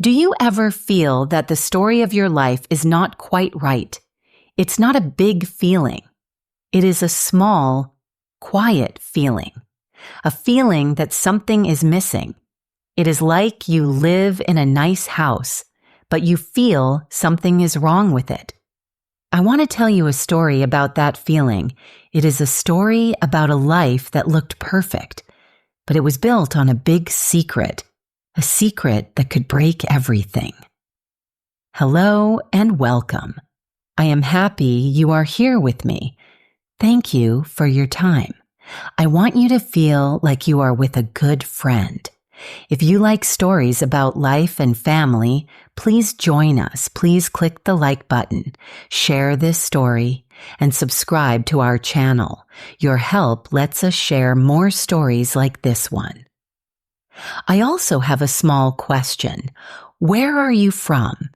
Do you ever feel that the story of your life is not quite right? It's not a big feeling. It is a small, quiet feeling. A feeling that something is missing. It is like you live in a nice house, but you feel something is wrong with it. I want to tell you a story about that feeling. It is a story about a life that looked perfect, but it was built on a big secret. A secret that could break everything. Hello and welcome. I am happy you are here with me. Thank you for your time. I want you to feel like you are with a good friend. If you like stories about life and family, please join us. Please click the like button, share this story, and subscribe to our channel. Your help lets us share more stories like this one. I also have a small question. Where are you from?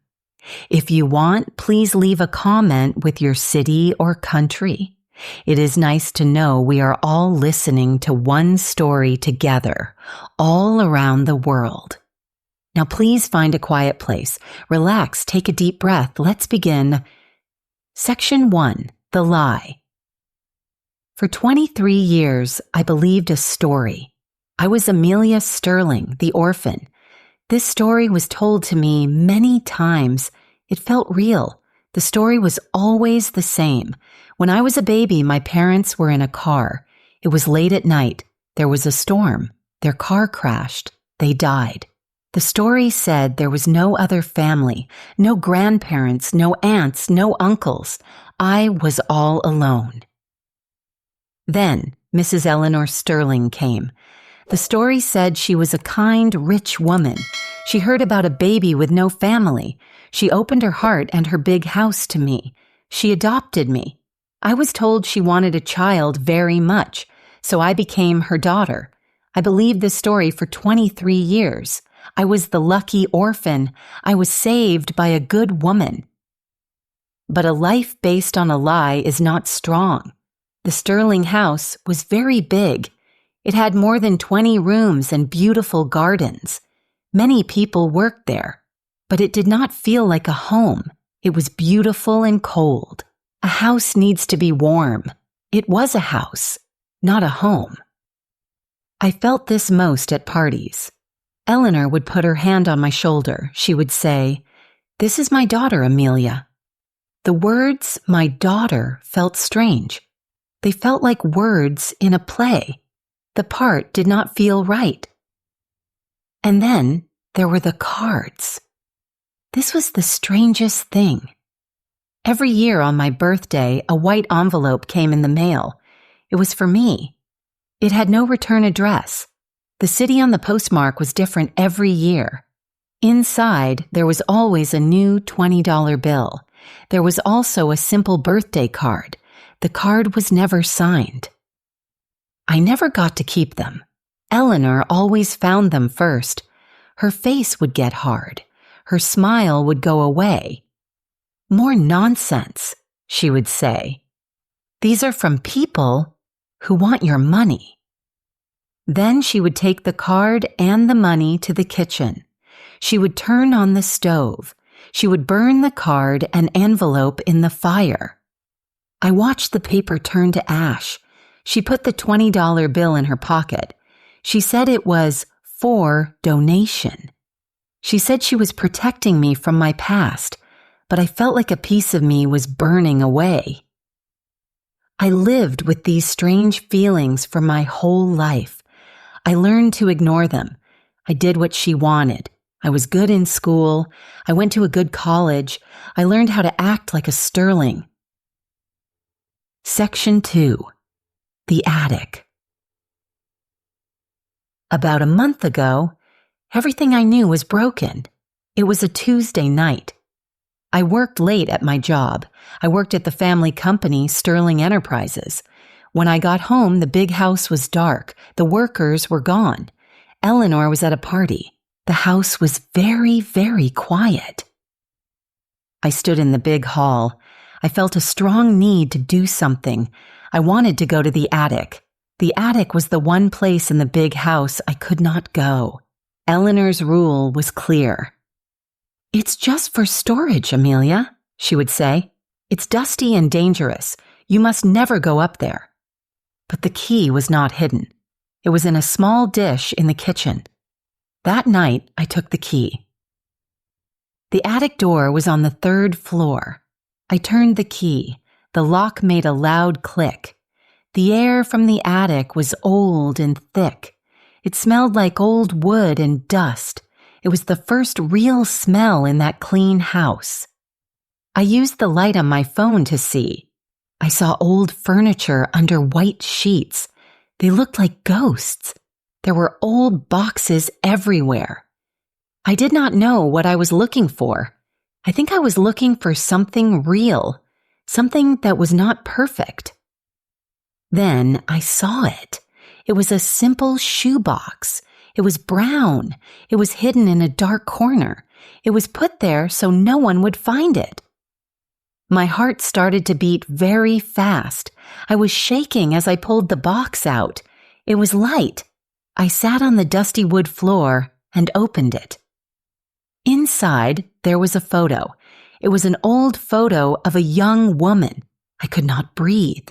If you want, please leave a comment with your city or country. It is nice to know we are all listening to one story together, all around the world. Now please find a quiet place. Relax, take a deep breath. Let's begin. Section 1, The Lie. For 23 years, I believed a story. I was Amelia Sterling, the orphan. This story was told to me many times. It felt real. The story was always the same. When I was a baby, my parents were in a car. It was late at night. There was a storm. Their car crashed. They died. The story said there was no other family, no grandparents, no aunts, no uncles. I was all alone. Then Mrs. Eleanor Sterling came. The story said she was a kind, rich woman. She heard about a baby with no family. She opened her heart and her big house to me. She adopted me. I was told she wanted a child very much, so I became her daughter. I believed this story for 23 years. I was the lucky orphan. I was saved by a good woman. But a life based on a lie is not strong. The Sterling house was very big. It had more than 20 rooms and beautiful gardens. Many people worked there, but it did not feel like a home. It was beautiful and cold. A house needs to be warm. It was a house, not a home. I felt this most at parties. Eleanor would put her hand on my shoulder. She would say, "This is my daughter, Amelia." The words, "my daughter," felt strange. They felt like words in a play. The part did not feel right. And then there were the cards. This was the strangest thing. Every year on my birthday, a white envelope came in the mail. It was for me. It had no return address. The city on the postmark was different every year. Inside, there was always a new $20 bill. There was also a simple birthday card. The card was never signed. I never got to keep them. Eleanor always found them first. Her face would get hard. Her smile would go away. "More nonsense," she would say. "These are from people who want your money." Then she would take the card and the money to the kitchen. She would turn on the stove. She would burn the card and envelope in the fire. I watched the paper turn to ash. She put the $20 bill in her pocket. She said it was for donation. She said she was protecting me from my past, but I felt like a piece of me was burning away. I lived with these strange feelings for my whole life. I learned to ignore them. I did what she wanted. I was good in school. I went to a good college. I learned how to act like a Sterling. Section 2. The Attic. About a month ago, everything I knew was broken. It was a Tuesday night. I worked late at my job. I worked at the family company, Sterling Enterprises. When I got home, the big house was dark. The workers were gone. Eleanor was at a party. The house was very, very quiet. I stood in the big hall. I felt a strong need to do something. I wanted to go to the attic. The attic was the one place in the big house I could not go. Eleanor's rule was clear. "It's just for storage, Amelia," she would say. "It's dusty and dangerous. You must never go up there." But the key was not hidden. It was in a small dish in the kitchen. That night, I took the key. The attic door was on the 3rd floor. I turned the key. The lock made a loud click. The air from the attic was old and thick. It smelled like old wood and dust. It was the first real smell in that clean house. I used the light on my phone to see. I saw old furniture under white sheets. They looked like ghosts. There were old boxes everywhere. I did not know what I was looking for. I think I was looking for something real, something that was not perfect. Then I saw it. It was a simple shoebox. It was brown. It was hidden in a dark corner. It was put there so no one would find it. My heart started to beat very fast. I was shaking as I pulled the box out. It was light. I sat on the dusty wood floor and opened it. Inside, there was a photo. It was an old photo of a young woman. I could not breathe.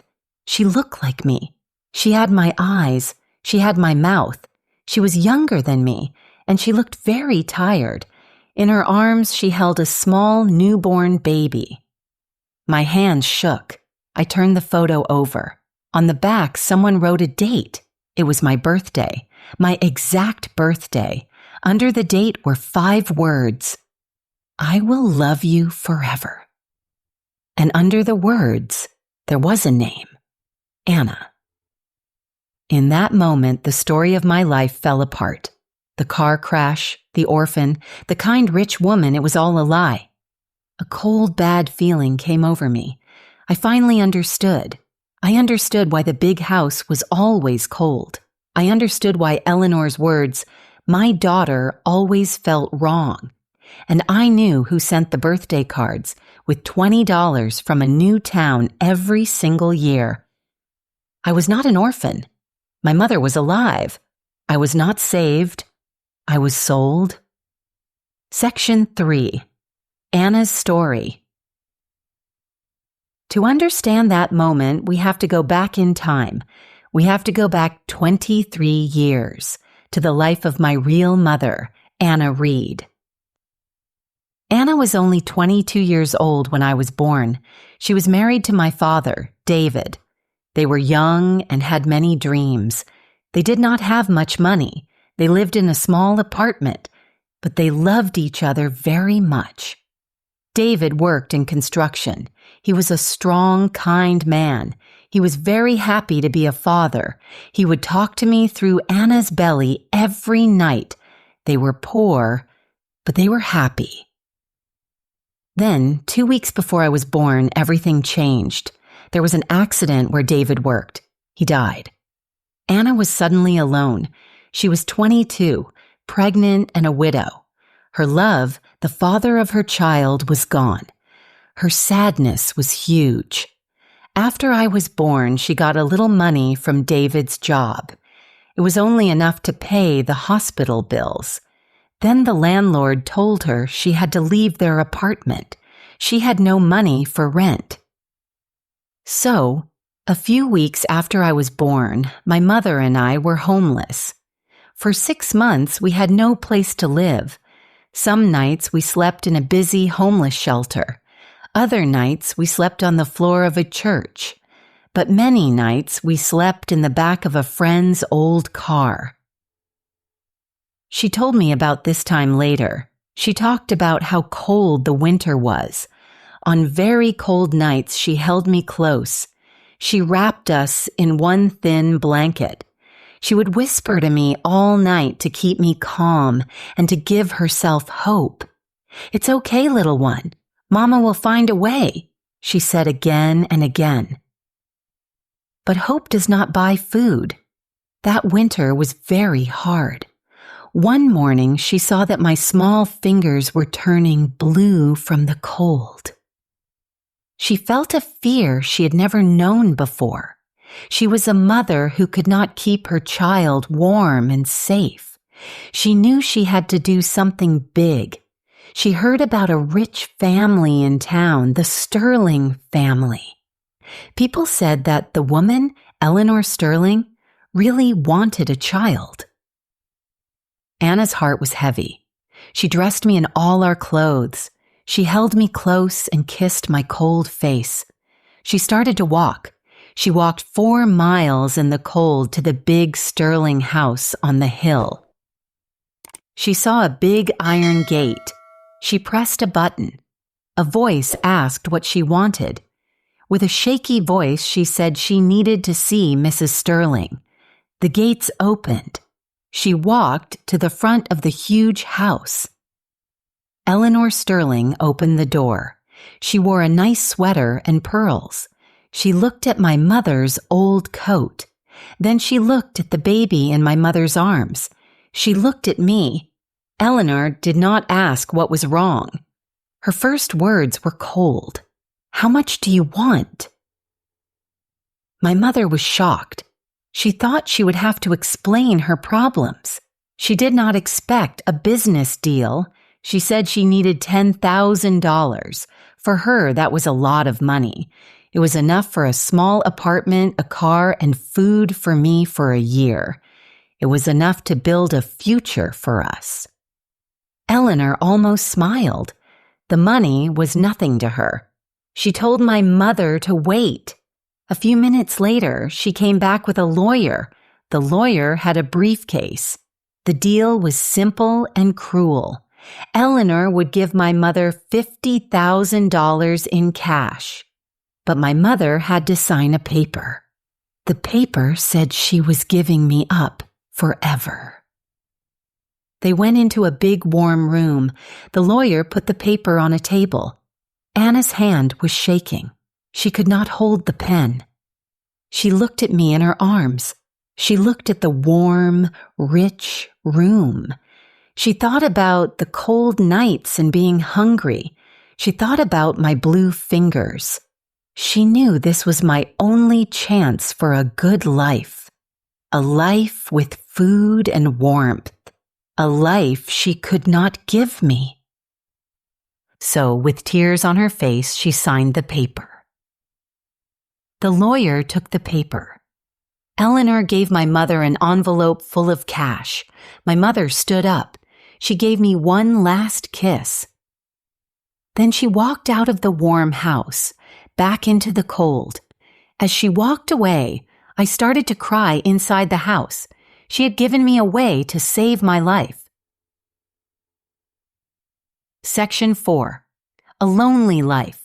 She looked like me. She had my eyes. She had my mouth. She was younger than me, and she looked very tired. In her arms, she held a small newborn baby. My hands shook. I turned the photo over. On the back, someone wrote a date. It was my birthday, my exact birthday. Under the date were 5 words. "I will love you forever." And under the words, there was a name, Anna. In that moment, the story of my life fell apart. The car crash, the orphan, the kind rich woman, it was all a lie. A cold, bad feeling came over me. I finally understood. I understood why the big house was always cold. I understood why Eleanor's words, "My daughter always felt wrong." And I knew who sent the birthday cards with $20 from a new town every single year. I was not an orphan. My mother was alive. I was not saved. I was sold. Section 3. Anna's story. To understand that moment, we have to go back in time. We have to go back 23 years to the life of my real mother, Anna Reed. Anna was only 22 years old when I was born. She was married to my father, David. They were young and had many dreams. They did not have much money. They lived in a small apartment, but they loved each other very much. David worked in construction. He was a strong, kind man. He was very happy to be a father. He would talk to me through Anna's belly every night. They were poor, but they were happy. Then, 2 weeks before I was born, everything changed. There was an accident where David worked. He died. Anna was suddenly alone. She was 22, pregnant and a widow. Her love, the father of her child, was gone. Her sadness was huge. After I was born, she got a little money from David's job. It was only enough to pay the hospital bills. Then the landlord told her she had to leave their apartment. She had no money for rent. So, a few weeks after I was born, my mother and I were homeless. For 6 months, we had no place to live. Some nights we slept in a busy homeless shelter. Other nights we slept on the floor of a church. But many nights we slept in the back of a friend's old car. She told me about this time later. She talked about how cold the winter was. On very cold nights, she held me close. She wrapped us in one thin blanket. She would whisper to me all night to keep me calm and to give herself hope. "It's okay, little one. Mama will find a way," she said again and again. But hope does not buy food. That winter was very hard. One morning, she saw that my small fingers were turning blue from the cold. She felt a fear she had never known before. She was a mother who could not keep her child warm and safe. She knew she had to do something big. She heard about a rich family in town, the Sterling family. People said that the woman, Eleanor Sterling, really wanted a child. Anna's heart was heavy. She dressed me in all our clothes. She held me close and kissed my cold face. She started to walk. She walked 4 miles in the cold to the big Sterling house on the hill. She saw a big iron gate. She pressed a button. A voice asked what she wanted. With a shaky voice, she said she needed to see Mrs. Sterling. The gates opened. She walked to the front of the huge house. Eleanor Sterling opened the door. She wore a nice sweater and pearls. She looked at my mother's old coat. Then she looked at the baby in my mother's arms. She looked at me. Eleanor did not ask what was wrong. Her first words were cold. "How much do you want?" My mother was shocked. She thought she would have to explain her problems. She did not expect a business deal. She said she needed $10,000. For her, that was a lot of money. It was enough for a small apartment, a car, and food for me for a year. It was enough to build a future for us. Eleanor almost smiled. The money was nothing to her. She told my mother to wait. A few minutes later, she came back with a lawyer. The lawyer had a briefcase. The deal was simple and cruel. Eleanor would give my mother $50,000 in cash. But my mother had to sign a paper. The paper said she was giving me up forever. They went into a big warm room. The lawyer put the paper on a table. Anna's hand was shaking. She could not hold the pen. She looked at me in her arms. She looked at the warm, rich room. She thought about the cold nights and being hungry. She thought about my blue fingers. She knew this was my only chance for a good life. A life with food and warmth. A life she could not give me. So, with tears on her face, she signed the paper. The lawyer took the paper. Eleanor gave my mother an envelope full of cash. My mother stood up. She gave me one last kiss. Then she walked out of the warm house, back into the cold. As she walked away, I started to cry inside the house. She had given me a way to save my life. Section 4. A lonely life.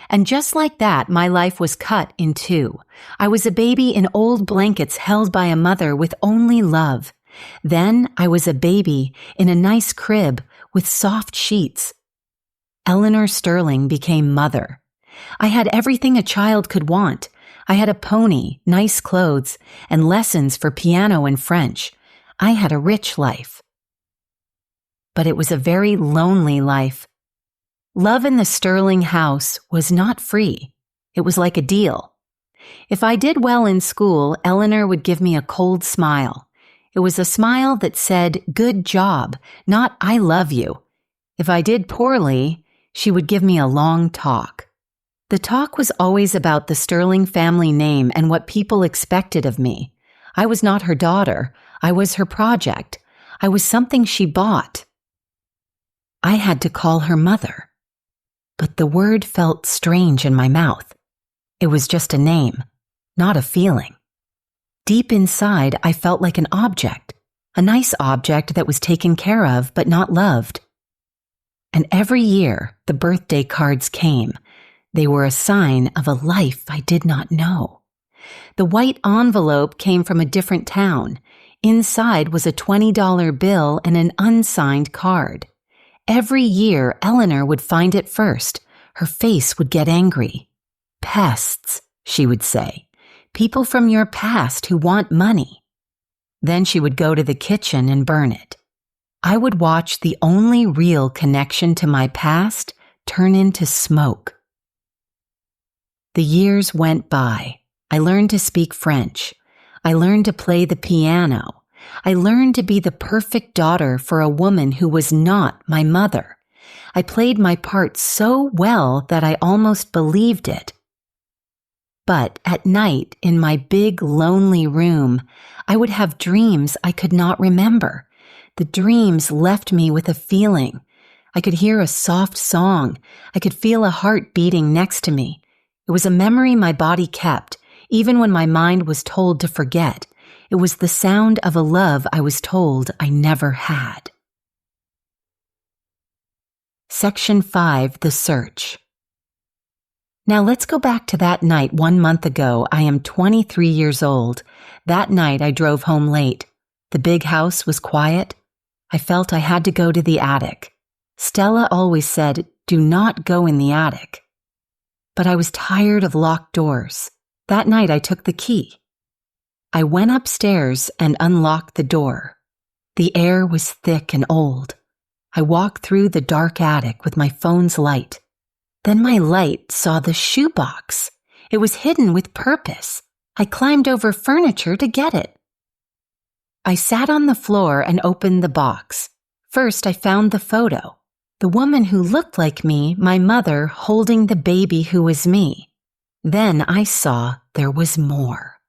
And just like that, my life was cut in two. I was a baby in old blankets held by a mother with only love. Then I was a baby in a nice crib with soft sheets. Eleanor Sterling became mother. I had everything a child could want. I had a pony, nice clothes, and lessons for piano and French. I had a rich life. But it was a very lonely life. Love in the Sterling house was not free. It was like a deal. If I did well in school, Eleanor would give me a cold smile. It was a smile that said, "Good job," not "I love you." If I did poorly, she would give me a long talk. The talk was always about the Sterling family name and what people expected of me. I was not her daughter. I was her project. I was something she bought. I had to call her mother. But the word felt strange in my mouth. It was just a name, not a feeling. Deep inside, I felt like an object, a nice object that was taken care of but not loved. And every year, the birthday cards came. They were a sign of a life I did not know. The white envelope came from a different town. Inside was a $20 bill and an unsigned card. Every year, Eleanor would find it first. Her face would get angry. "Pests," she would say. "People from your past who want money." Then she would go to the kitchen and burn it. I would watch the only real connection to my past turn into smoke. The years went by. I learned to speak French. I learned to play the piano. I learned to be the perfect daughter for a woman who was not my mother. I played my part so well that I almost believed it. But at night, in my big, lonely room, I would have dreams I could not remember. The dreams left me with a feeling. I could hear a soft song. I could feel a heart beating next to me. It was a memory my body kept, even when my mind was told to forget. It was the sound of a love I was told I never had. Section 5, The Search. Now let's go back to that night 1 month ago. I am 23 years old. That night I drove home late. The big house was quiet. I felt I had to go to the attic. Stella always said, "Do not go in the attic." But I was tired of locked doors. That night I took the key. I went upstairs and unlocked the door. The air was thick and old. I walked through the dark attic with my phone's light. Then my light saw the shoebox. It was hidden with purpose. I climbed over furniture to get it. I sat on the floor and opened the box. First, I found the photo. The woman who looked like me, my mother, holding the baby who was me. Then I saw there was more.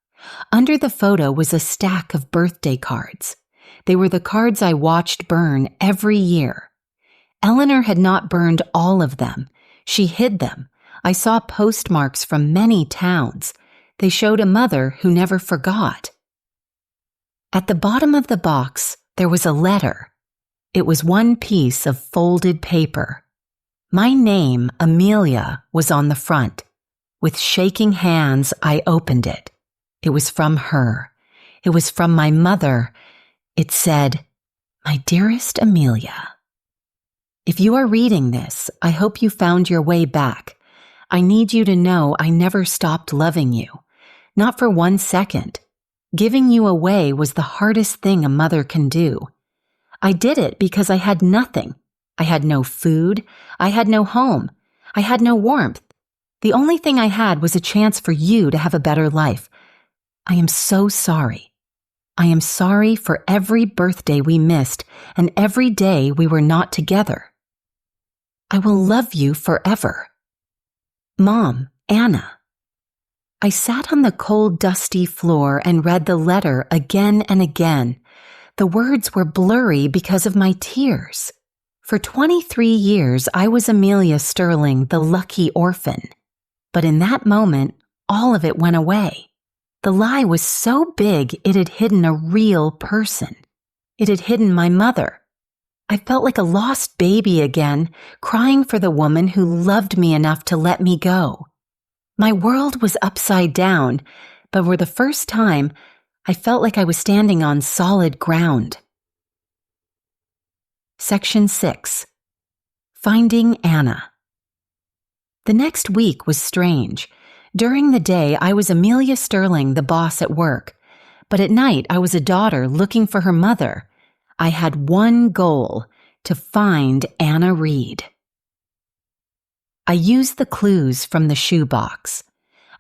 Under the photo was a stack of birthday cards. They were the cards I watched burn every year. Eleanor had not burned all of them. She hid them. I saw postmarks from many towns. They showed a mother who never forgot. At the bottom of the box, there was a letter. It was one piece of folded paper. My name, Amelia, was on the front. With shaking hands, I opened it. It was from her. It was from my mother. It said, "My dearest Amelia." If you are reading this, I hope you found your way back. I need you to know I never stopped loving you. Not for 1 second. Giving you away was the hardest thing a mother can do. I did it because I had nothing. I had no food. I had no home. I had no warmth. The only thing I had was a chance for you to have a better life. I am so sorry. I am sorry for every birthday we missed and every day we were not together. I will love you forever. Mom, Anna. I sat on the cold, dusty floor and read the letter again and again. The words were blurry because of my tears. For 23 years, I was Amelia Sterling, the lucky orphan. But in that moment, all of it went away. The lie was so big it had hidden a real person. It had hidden my mother. I felt like a lost baby again, crying for the woman who loved me enough to let me go. My world was upside down, but for the first time, I felt like I was standing on solid ground. Section 6. Finding Anna. The next week was strange. During the day, I was Amelia Sterling, the boss at work. But at night, I was a daughter looking for her mother. I had one goal: to find Anna Reed. I used the clues from the shoebox.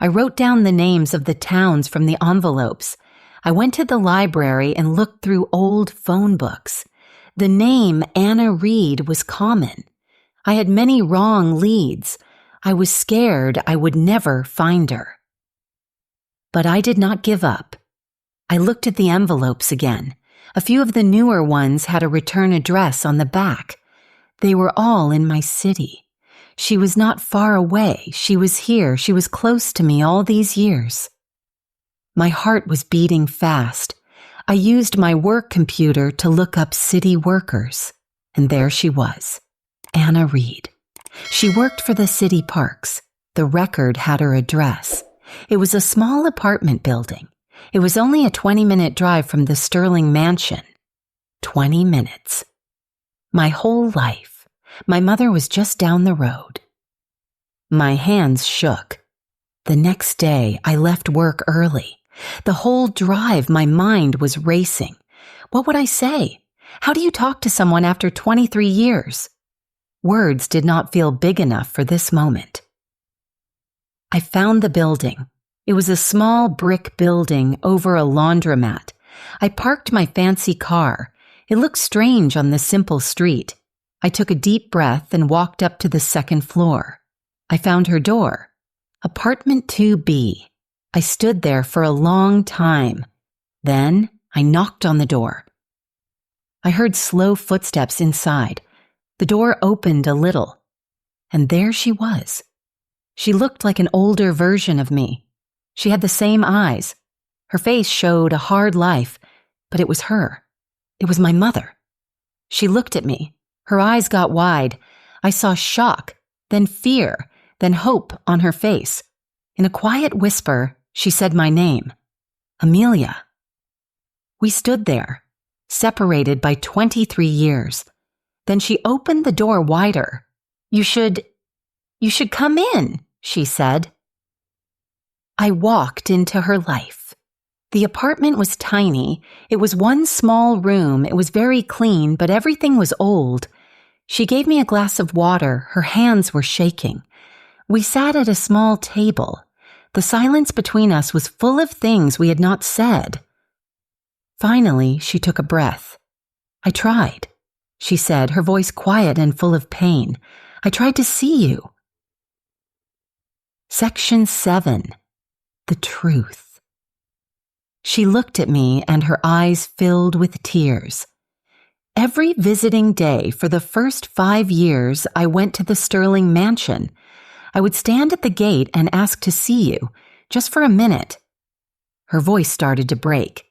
I wrote down the names of the towns from the envelopes. I went to the library and looked through old phone books. The name Anna Reed was common. I had many wrong leads. I was scared I would never find her. But I did not give up. I looked at the envelopes again. A few of the newer ones had a return address on the back. They were all in my city. She was not far away. She was here. She was close to me all these years. My heart was beating fast. I used my work computer to look up city workers. And there she was, Anna Reed. She worked for the city parks. The record had her address. It was a small apartment building. It was only a 20-minute drive from the Sterling mansion. 20 minutes. My whole life. My mother was just down the road. My hands shook. The next day, I left work early. The whole drive, my mind was racing. What would I say? How do you talk to someone after 23 years? Words did not feel big enough for this moment. I found the building. It was a small brick building over a laundromat. I parked my fancy car. It looked strange on the simple street. I took a deep breath and walked up to the second floor. I found her door. Apartment 2B. I stood there for a long time. Then I knocked on the door. I heard slow footsteps inside. The door opened a little, and there she was. She looked like an older version of me. She had the same eyes. Her face showed a hard life, but it was her. It was my mother. She looked at me. Her eyes got wide. I saw shock, then fear, then hope on her face. In a quiet whisper, she said my name, Amelia. We stood there, separated by 23 years. Then she opened the door wider. You should come in, she said. I walked into her life. The apartment was tiny. It was one small room. It was very clean, but everything was old. She gave me a glass of water. Her hands were shaking. We sat at a small table. The silence between us was full of things we had not said. Finally, she took a breath. I tried, she said, her voice quiet and full of pain. I tried to see you. Section 7. The Truth. She looked at me and her eyes filled with tears. Every visiting day for the first 5 years, I went to the Sterling mansion. I would stand at the gate and ask to see you, just for a minute. Her voice started to break.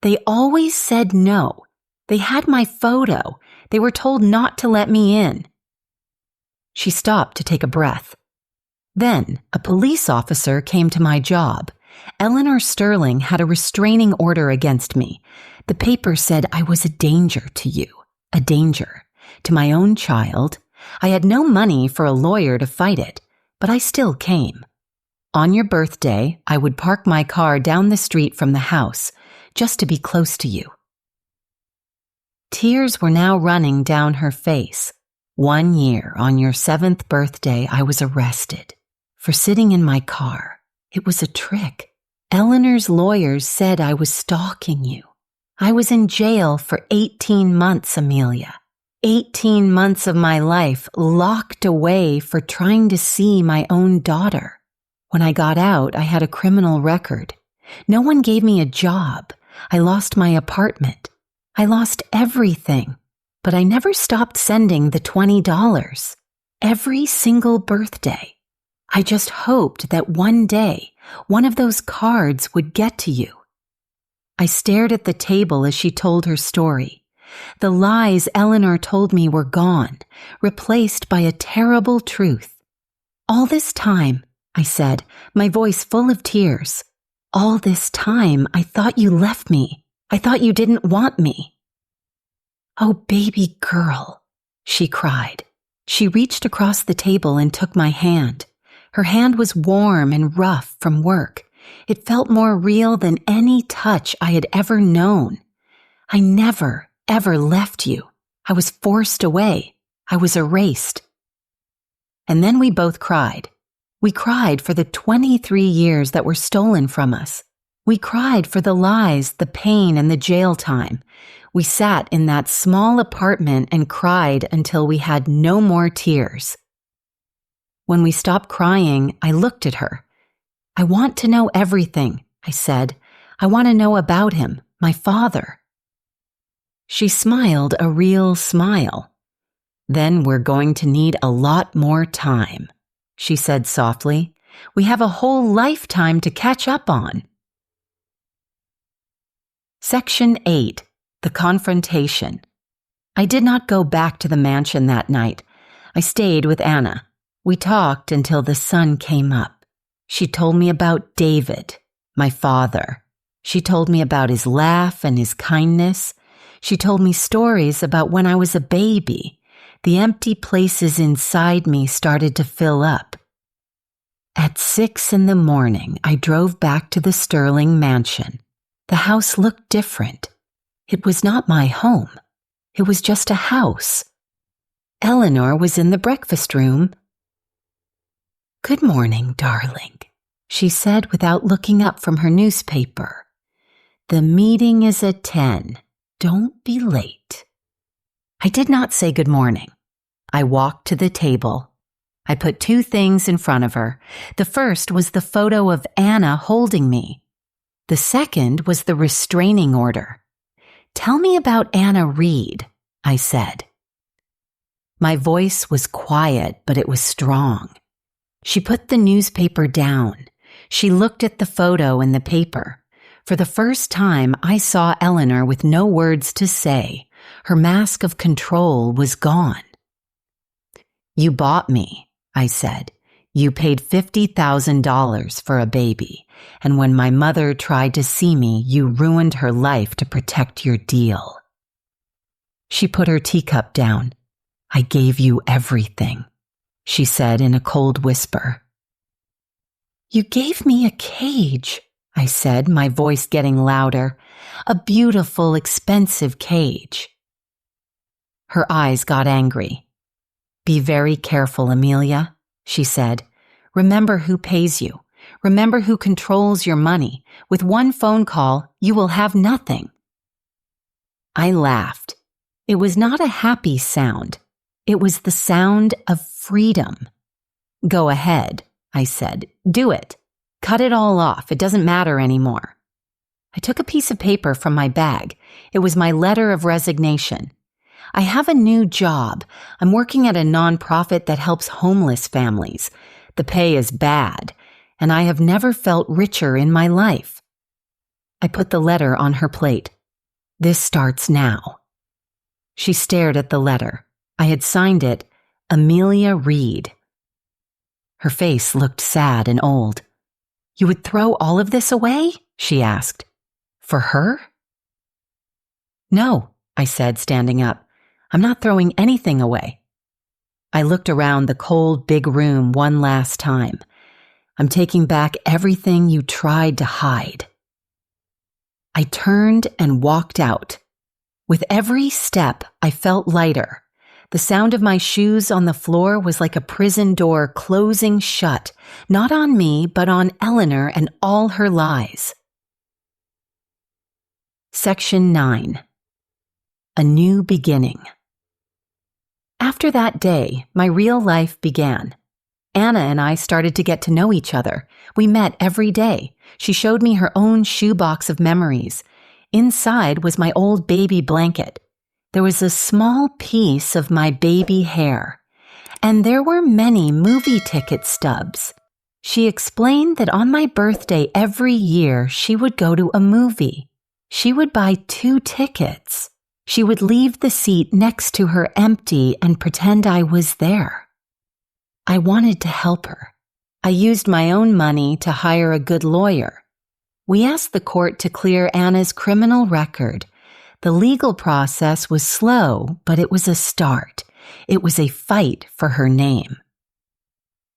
They always said no. They had my photo. They were told not to let me in. She stopped to take a breath. Then a police officer came to my job. Eleanor Sterling had a restraining order against me. The paper said I was a danger to you, a danger to my own child. I had no money for a lawyer to fight it, but I still came. On your birthday, I would park my car down the street from the house, just to be close to you. Tears were now running down her face. 1 year, on your 7th birthday, I was arrested for sitting in my car. It was a trick. Eleanor's lawyers said I was stalking you. I was in jail for 18 months, Amelia. 18 months of my life locked away for trying to see my own daughter. When I got out, I had a criminal record. No one gave me a job. I lost my apartment. I lost everything. But I never stopped sending the $20. Every single birthday. I just hoped that one day, one of those cards would get to you. I stared at the table as she told her story. The lies Eleanor told me were gone, replaced by a terrible truth. All this time, I said, my voice full of tears. All this time, I thought you left me. I thought you didn't want me. Oh, baby girl, she cried. She reached across the table and took my hand. Her hand was warm and rough from work. It felt more real than any touch I had ever known. I never, ever left you. I was forced away. I was erased. And then we both cried. We cried for the 23 years that were stolen from us. We cried for the lies, the pain, and the jail time. We sat in that small apartment and cried until we had no more tears. When we stopped crying, I looked at her. I want to know everything, I said. I want to know about him, my father. She smiled a real smile. Then we're going to need a lot more time, she said softly. We have a whole lifetime to catch up on. Section 8. The Confrontation. I did not go back to the mansion that night. I stayed with Anna. We talked until the sun came up. She told me about David, my father. She told me about his laugh and his kindness. She told me stories about when I was a baby. The empty places inside me started to fill up. At 6 a.m, I drove back to the Sterling mansion. The house looked different. It was not my home. It was just a house. Eleanor was in the breakfast room. "Good morning, darling," she said without looking up from her newspaper. "The meeting is at 10. Don't be late." I did not say good morning. I walked to the table. I put two things in front of her. The first was the photo of Anna holding me. The second was the restraining order. "Tell me about Anna Reed," I said. My voice was quiet, but it was strong. She put the newspaper down. She looked at the photo in the paper. For the first time, I saw Eleanor with no words to say. Her mask of control was gone. "You bought me," I said. "You paid $50,000 for a baby, and when my mother tried to see me, you ruined her life to protect your deal." She put her teacup down. "I gave you everything," she said in a cold whisper. "You gave me a cage," I said, my voice getting louder. "A beautiful, expensive cage." Her eyes got angry. "Be very careful, Amelia," she said. "Remember who pays you. Remember who controls your money. With one phone call, you will have nothing." I laughed. It was not a happy sound. It was the sound of freedom. "Go ahead," I said. "Do it. Cut it all off. It doesn't matter anymore." I took a piece of paper from my bag. It was my letter of resignation. "I have a new job. I'm working at a nonprofit that helps homeless families. The pay is bad, and I have never felt richer in my life." I put the letter on her plate. "This starts now." She stared at the letter. I had signed it, Amelia Reed. Her face looked sad and old. "You would throw all of this away?" she asked. "For her?" "No," I said, standing up. "I'm not throwing anything away." I looked around the cold, big room one last time. "I'm taking back everything you tried to hide." I turned and walked out. With every step, I felt lighter. The sound of my shoes on the floor was like a prison door closing shut, not on me, but on Eleanor and all her lies. Section 9. A New Beginning. After that day, my real life began. Anna and I started to get to know each other. We met every day. She showed me her own shoebox of memories. Inside was my old baby blanket. There was a small piece of my baby hair. And there were many movie ticket stubs. She explained that on my birthday every year, she would go to a movie. She would buy 2 tickets. She would leave the seat next to her empty and pretend I was there. I wanted to help her. I used my own money to hire a good lawyer. We asked the court to clear Anna's criminal record. The legal process was slow, but it was a start. It was a fight for her name.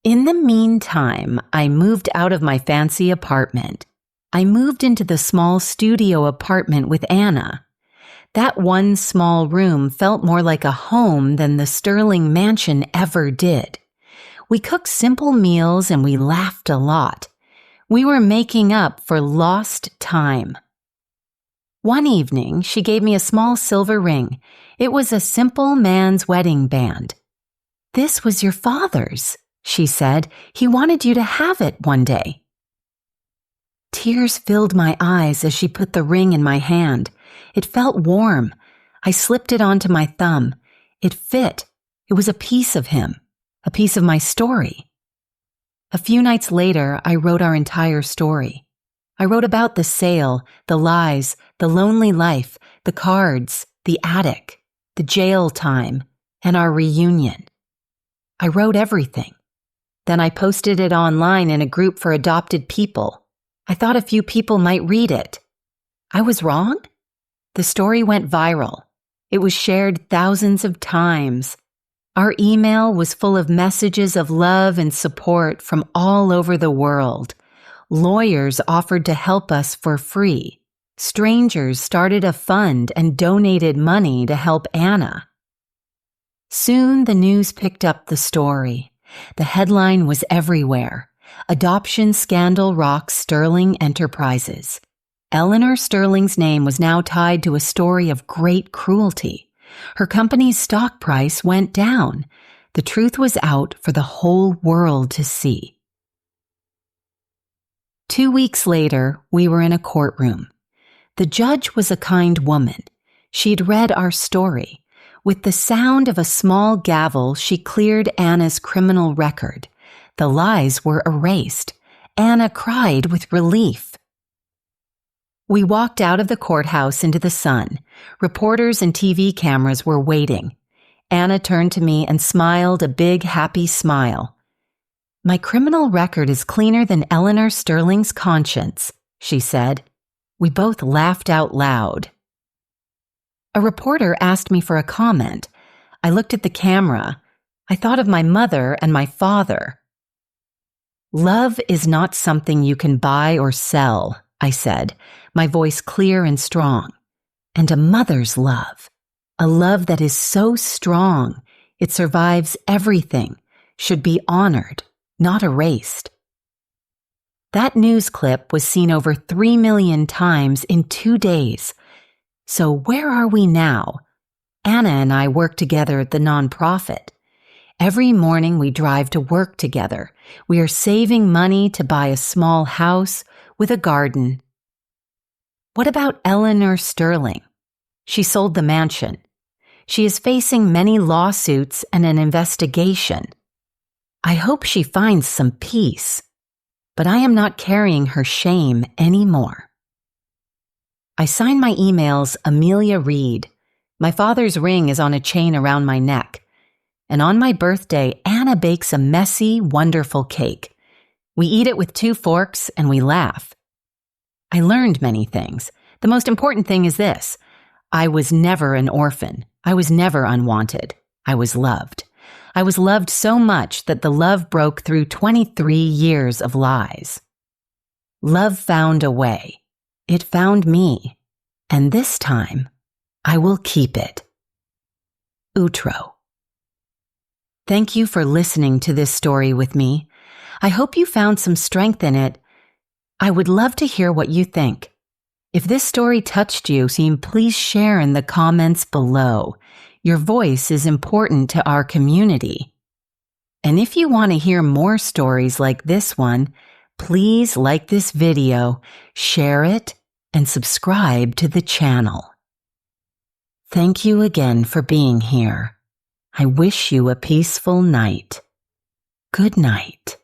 In the meantime, I moved out of my fancy apartment. I moved into the small studio apartment with Anna. That one small room felt more like a home than the Sterling mansion ever did. We cooked simple meals and we laughed a lot. We were making up for lost time. One evening, she gave me a small silver ring. It was a simple man's wedding band. "This was your father's," she said. "He wanted you to have it one day." Tears filled my eyes as she put the ring in my hand. It felt warm. I slipped it onto my thumb. It fit. It was a piece of him, a piece of my story. A few nights later, I wrote our entire story. I wrote about the sale, the lies, the lonely life, the cards, the attic, the jail time, and our reunion. I wrote everything. Then I posted it online in a group for adopted people. I thought a few people might read it. I was wrong? The story went viral. It was shared thousands of times. Our email was full of messages of love and support from all over the world. Lawyers offered to help us for free. Strangers started a fund and donated money to help Anna. Soon the news picked up the story. The headline was everywhere. Adoption scandal rocks Sterling Enterprises. Eleanor Sterling's name was now tied to a story of great cruelty. Her company's stock price went down. The truth was out for the whole world to see. 2 weeks later, we were in a courtroom. The judge was a kind woman. She'd read our story. With the sound of a small gavel, she cleared Anna's criminal record. The lies were erased. Anna cried with relief. We walked out of the courthouse into the sun. Reporters and TV cameras were waiting. Anna turned to me and smiled a big, happy smile. "My criminal record is cleaner than Eleanor Sterling's conscience," she said. We both laughed out loud. A reporter asked me for a comment. I looked at the camera. I thought of my mother and my father. "Love is not something you can buy or sell," I said, my voice clear and strong. "And a mother's love, a love that is so strong, it survives everything, should be honored, not erased." That news clip was seen over 3 million times in 2 days. So where are we now? Anna and I work together at the nonprofit. Every morning we drive to work together. We are saving money to buy a small house with a garden. What about Eleanor Sterling? She sold the mansion. She is facing many lawsuits and an investigation. I hope she finds some peace, but I am not carrying her shame anymore. I sign my emails Amelia Reed. My father's ring is on a chain around my neck. And on my birthday, Anna bakes a messy, wonderful cake. We eat it with 2 forks and we laugh. I learned many things. The most important thing is this: I was never an orphan. I was never unwanted. I was loved. I was loved so much that the love broke through 23 years of lies. Love found a way. It found me. And this time, I will keep it. Outro. Thank you for listening to this story with me. I hope you found some strength in it. I would love to hear what you think. If this story touched you, please share in the comments below. Your voice is important to our community. And if you want to hear more stories like this one, please like this video, share it, and subscribe to the channel. Thank you again for being here. I wish you a peaceful night. Good night.